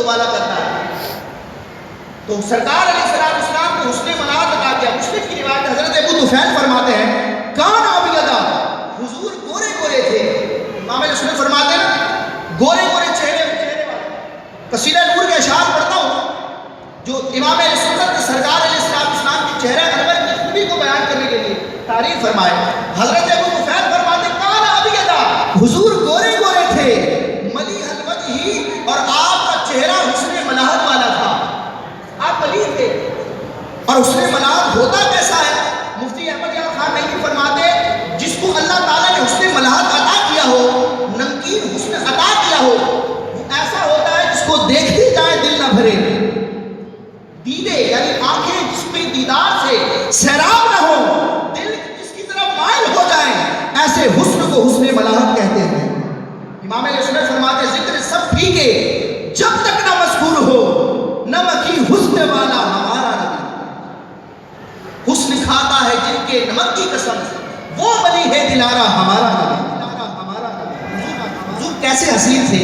دوبالا کرتا ہے. تو سرکار علیہ السلام کو حسن مناعت عطا کیا. مسلم کی روایت حضرت ابو طفیل فرماتے ہیں کان ابیضا، حضور گورے گورے تھے. امام علیہ السلام فرماتے ہیں نا گورے گورے چہرے والے. قصیدہ نور کے اشعار پڑھتا ہوں جو امام علیہ السنت سرکار علیہ السلام کے چہرہ انور کی خوبی کو بیان کرنے کے لیے تعریف فرمائے. حضرت ابو طفیل فرماتے ہیں کان ابیضا، حضور گورے گورے تھے، ملیح الوجہ، اور آپ کا چہرہ حسن ملاحت والا تھا. آپ ملیح تھے. اور حسن ملاحت ہوتا کیسا ہے؟ مفتی احمد یار خان نعیمی فرماتے جس کو اللہ تعالیٰ نے حسن ملاحت عطا کیا ہو، نمکین حسن عطا کیا ہو، وہ ایسا ہوتا ہے جس کو دیکھتے جائیں دل نہ بھرے. دیدے یعنی آنکھیں جس پہ دیدار سے سیراب نہ ہو، دل جس کی طرف مائل ہو جائیں، ایسے حسن کو حسن ملاحت کہتے ہیں. امام علیہ السلام فرماتے ذکر سب پھیکے جب تک نہ مذکور ہو، نمکی حسن والا ہمارا نبی. حسن کھاتا ہے جن کے نمک کی قسم، وہ ولی ہے دلارا ہمارا نبی. حضور کیسے حسین تھے.